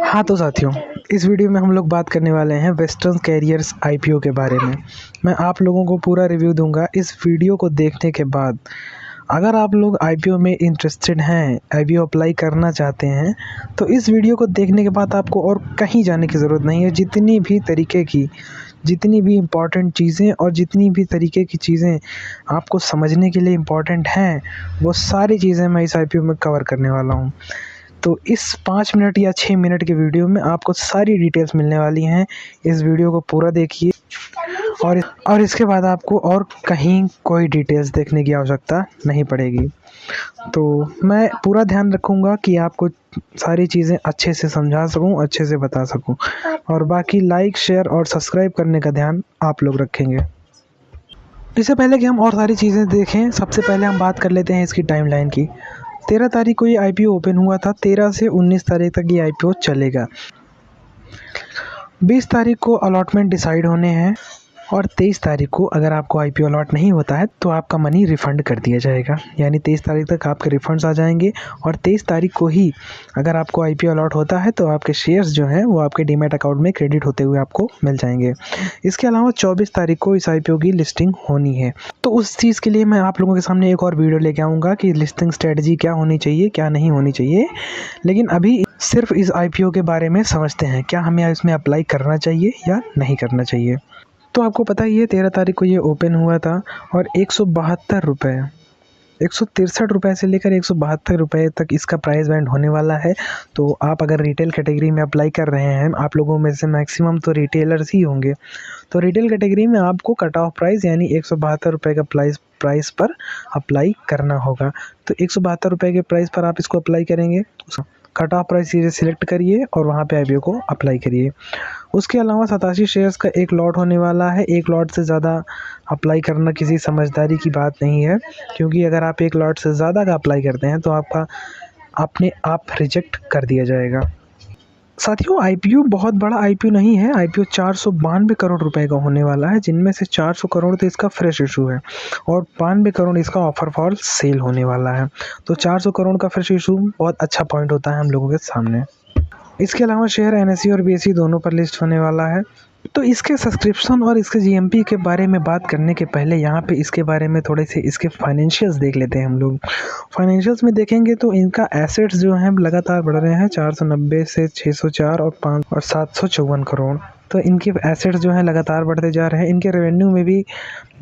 हाँ तो साथियों, इस वीडियो में हम लोग बात करने वाले हैं वेस्टर्न कैरियर्स आईपीओ के बारे में। मैं आप लोगों को पूरा रिव्यू दूंगा इस वीडियो को देखने के बाद। अगर आप लोग आईपीओ में इंटरेस्टेड हैं, आईपीओ अप्लाई करना चाहते हैं, तो इस वीडियो को देखने के बाद आपको और कहीं जाने की ज़रूरत नहीं है। जितनी भी इम्पॉर्टेंट चीज़ें और जितनी भी तरीके की चीज़ें आपको समझने के लिए इम्पॉर्टेंट हैं, वो सारी चीज़ें मैं इस आईपीओ में कवर करने वाला हूँ। तो इस 5 मिनट या 6 मिनट के वीडियो में आपको सारी डिटेल्स मिलने वाली हैं। इस वीडियो को पूरा देखिए और इसके बाद आपको और कहीं कोई डिटेल्स देखने की आवश्यकता नहीं पड़ेगी। तो मैं पूरा ध्यान रखूँगा कि आपको सारी चीज़ें अच्छे से समझा सकूँ, अच्छे से बता सकूँ, और बाकी लाइक, शेयर और सब्सक्राइब करने का ध्यान आप लोग रखेंगे। इससे पहले कि हम और सारी चीज़ें देखें, सबसे पहले हम बात कर लेते हैं इसकी टाइमलाइन की। 13 तारीख को ये आईपीओ ओपन हुआ था। 13 से 19 तारीख तक ये आईपीओ चलेगा। 20 तारीख को अलॉटमेंट डिसाइड होने हैं और 23 तारीख को अगर आपको आईपीओ अलॉट नहीं होता है तो आपका मनी रिफ़ंड कर दिया जाएगा। यानी 23 तारीख तक आपके रिफ़ंड्स आ जाएंगे और 23 तारीख को ही अगर आपको आईपीओ अलॉट होता है तो आपके शेयर्स जो हैं वो आपके डीमैट अकाउंट में क्रेडिट होते हुए आपको मिल जाएंगे। इसके अलावा 24 तारीख को इस आईपीओ की लिस्टिंग होनी है। तो उस चीज़ के लिए मैं आप लोगों के सामने एक और वीडियो लेके आऊँगा कि लिस्टिंग स्ट्रेटजी क्या होनी चाहिए, क्या नहीं होनी चाहिए। लेकिन अभी सिर्फ इस आईपीओ के बारे में समझते हैं, क्या हमें इसमें अप्लाई करना चाहिए या नहीं करना चाहिए। तो आपको पता ही है 13 तारीख को ये ओपन हुआ था और 172 रुपये, 163 रुपये से लेकर 172 रुपये तक इसका प्राइस बैंड होने वाला है। तो आप अगर रिटेल कैटेगरी में अप्लाई कर रहे हैं, आप लोगों में से मैक्सिमम तो रिटेलर्स ही होंगे, तो रिटेल कैटेगरी में आपको कट ऑफ प्राइस यानी 172 रुपये का प्राइस पर अप्लाई करना होगा। तो 172 रुपये के प्राइस पर आप इसको अप्लाई करेंगे, कट ऑफ प्राइस चीज़ें सिलेक्ट करिए और वहाँ पे आईपीओ को अप्लाई करिए। उसके अलावा 87 शेयर्स का एक लॉट होने वाला है। एक लॉट से ज़्यादा अप्लाई करना किसी समझदारी की बात नहीं है, क्योंकि अगर आप एक लॉट से ज़्यादा का अप्लाई करते हैं तो आपका अपने आप रिजेक्ट कर दिया जाएगा। साथियों, आईपीओ बहुत बड़ा आईपीओ नहीं है। आईपीओ 492 करोड़ रुपए का होने वाला है, जिनमें से 400 करोड़ तो इसका फ्रेश इशू है और 92 करोड़ इसका ऑफर फॉर सेल होने वाला है। तो 400 करोड़ का फ्रेश इशू बहुत अच्छा पॉइंट होता है हम लोगों के सामने। इसके अलावा शेयर एनएसई और बीएसई दोनों पर लिस्ट होने वाला है। तो इसके सब्सक्रिप्शन और इसके जीएमपी के बारे में बात करने के पहले यहाँ पे इसके बारे में थोड़े से इसके फाइनेंशियल्स देख लेते हैं हम लोग। फाइनेंशियल्स में देखेंगे तो इनका एसेट्स जो हैं लगातार बढ़ रहे हैं, 490 से 604 और 5 और 754 करोड़। तो इनके एसेट्स जो हैं लगातार बढ़ते जा रहे हैं। इनके रेवेन्यू में भी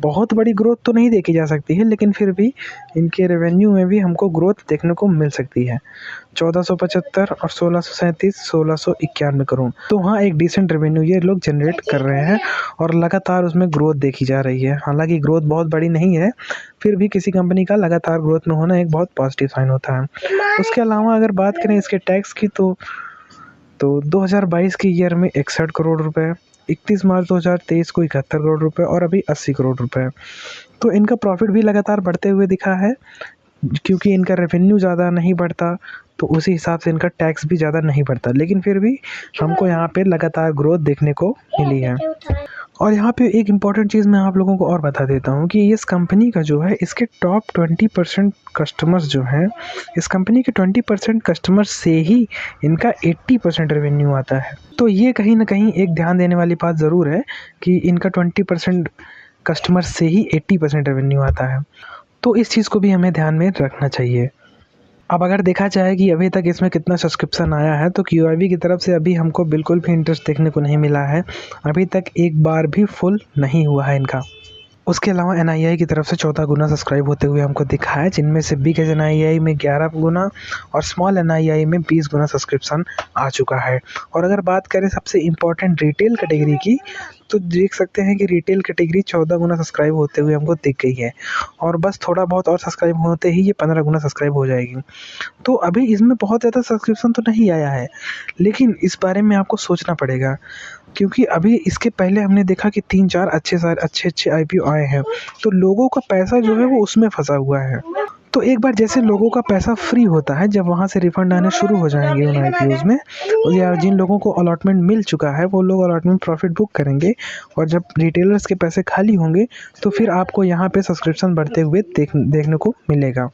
बहुत बड़ी ग्रोथ तो नहीं देखी जा सकती है, लेकिन फिर भी इनके रेवेन्यू में भी हमको ग्रोथ देखने को मिल सकती है। 1475 और 1637, 1691 करोड़। तो हाँ, एक डिसेंट रेवेन्यू ये लोग जनरेट कर रहे हैं और लगातार उसमें ग्रोथ देखी जा रही है। हालांकि ग्रोथ बहुत बड़ी नहीं है, फिर भी किसी कंपनी का लगातार ग्रोथ में होना एक बहुत पॉजिटिव साइन होता है। उसके अलावा अगर बात करें इसके टैक्स की तो 2022 के ईयर में 61 करोड़ रुपए, 31 मार्च 2023 को 71 करोड़ रुपए और अभी 80 करोड़ रुपए। तो इनका प्रॉफिट भी लगातार बढ़ते हुए दिखा है, क्योंकि इनका रेवेन्यू ज़्यादा नहीं बढ़ता तो उसी हिसाब से इनका टैक्स भी ज़्यादा नहीं बढ़ता, लेकिन फिर भी हमको यहाँ पे लगातार ग्रोथ देखने को मिली है। और यहाँ पे एक इम्पॉर्टेंट चीज़ मैं आप लोगों को और बता देता हूँ कि इस कंपनी का जो है, इसके टॉप 20% कस्टमर्स जो हैं, इस कंपनी के 20% कस्टमर्स से ही इनका 80% रेवेन्यू आता है। तो ये कहीं ना कहीं एक ध्यान देने वाली बात ज़रूर है कि इनका 20% कस्टमर्स से ही 80% रेवेन्यू आता है। तो इस चीज़ को भी हमें ध्यान में रखना चाहिए। अब अगर देखा जाए कि अभी तक इसमें कितना सब्सक्रिप्शन आया है, तो क्यूआईबी की तरफ से अभी हमको बिल्कुल भी इंटरेस्ट देखने को नहीं मिला है। अभी तक एक बार भी फुल नहीं हुआ है इनका। उसके अलावा एनआईआई की तरफ से 14 गुना सब्सक्राइब होते हुए हमको दिखा है, जिनमें से बिग एनआईआई में 11 गुना और स्मॉल एनआईआई में 20 गुना सब्सक्रिप्शन आ चुका है। और अगर बात करें सबसे इम्पोर्टेंट रिटेल कैटेगरी की, तो देख सकते हैं कि रिटेल कैटेगरी 14 गुना सब्सक्राइब होते हुए हमको दिख गई है और बस थोड़ा बहुत और सब्सक्राइब होते ही ये 15 गुना सब्सक्राइब हो जाएगी। तो अभी इसमें बहुत ज़्यादा सब्सक्रिप्शन तो नहीं आया है, लेकिन इस बारे में आपको सोचना पड़ेगा, क्योंकि अभी इसके पहले हमने देखा कि 3-4 अच्छे आईपीओ आए हैं, तो लोगों का पैसा जो है वो उसमें फंसा हुआ है। तो एक बार जैसे लोगों का पैसा फ्री होता है, जब वहाँ से रिफ़ंड आने शुरू हो जाएँगे उन आईपीओज़ में, या जिन लोगों को अलॉटमेंट मिल चुका है वो लोग अलॉटमेंट प्रॉफ़िट बुक करेंगे, और जब रिटेलर्स के पैसे खाली होंगे तो फिर आपको यहाँ पे सब्सक्रिप्शन बढ़ते हुए देखने को मिलेगा,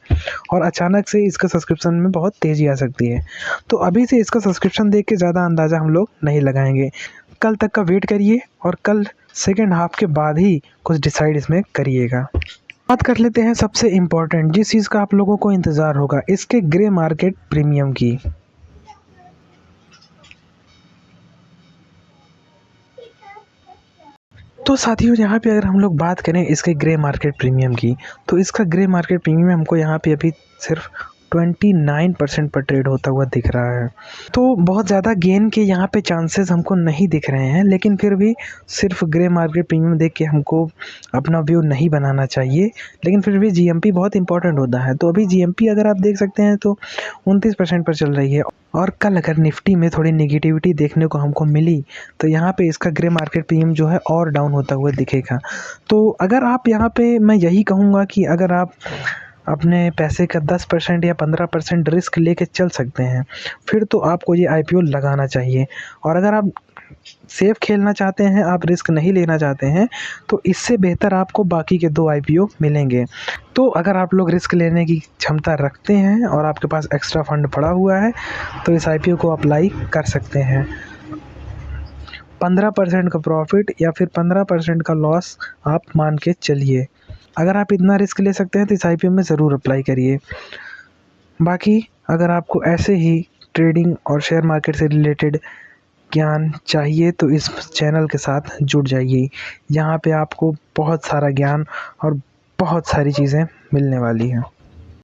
और अचानक से इसका सब्सक्रिप्शन में बहुत तेज़ी आ सकती है। तो अभी से इसका सब्सक्रिप्शन देख के ज़्यादा अंदाज़ा हम लोग नहीं लगाएँगे। कल तक का वेट करिए और कल सेकंड हाफ के बाद ही कुछ डिसाइड इसमें करिएगा। बात कर लेते हैं सबसे इम्पोर्टेंट जिस चीज़ का आप लोगों को इंतज़ार होगा, इसके ग्रे मार्केट प्रीमियम की। तो साथियों, यहाँ पे अगर हम लोग बात करें इसके ग्रे मार्केट प्रीमियम की, तो इसका ग्रे मार्केट प्रीमियम हमको यहाँ पे अभी सिर्फ 29% पर ट्रेड होता हुआ दिख रहा है। तो बहुत ज़्यादा गेन के यहाँ पे चांसेस हमको नहीं दिख रहे हैं, लेकिन फिर भी सिर्फ ग्रे मार्केट प्रीमियम देख के हमको अपना व्यू नहीं बनाना चाहिए। लेकिन फिर भी जीएमपी बहुत इंपॉर्टेंट होता है। तो अभी जीएमपी अगर आप देख सकते हैं तो 29% पर चल रही है, और कल अगर निफ्टी में थोड़ी नेगेटिविटी देखने को हमको मिली तो यहाँ पे इसका ग्रे मार्केट प्रीमियम जो है और डाउन होता हुआ दिखेगा। तो अगर आप यहाँ पे, मैं यही कहूँगा कि अगर आप अपने पैसे का 10% या 15% रिस्क लेके चल सकते हैं, फिर तो आपको ये आईपीओ लगाना चाहिए। और अगर आप सेफ खेलना चाहते हैं, आप रिस्क नहीं लेना चाहते हैं, तो इससे बेहतर आपको बाकी के 2 आईपीओ मिलेंगे। तो अगर आप लोग रिस्क लेने की क्षमता रखते हैं और आपके पास एक्स्ट्रा फंड पड़ा हुआ है, तो इस आईपीओ को अप्लाई कर सकते हैं। 15% का प्रॉफिट या फिर 15% का लॉस आप मान के चलिए। अगर आप इतना रिस्क ले सकते हैं तो इस आईपीओ में ज़रूर अप्लाई करिए। बाकी अगर आपको ऐसे ही ट्रेडिंग और शेयर मार्केट से रिलेटेड ज्ञान चाहिए तो इस चैनल के साथ जुड़ जाइए। यहाँ पे आपको बहुत सारा ज्ञान और बहुत सारी चीज़ें मिलने वाली हैं।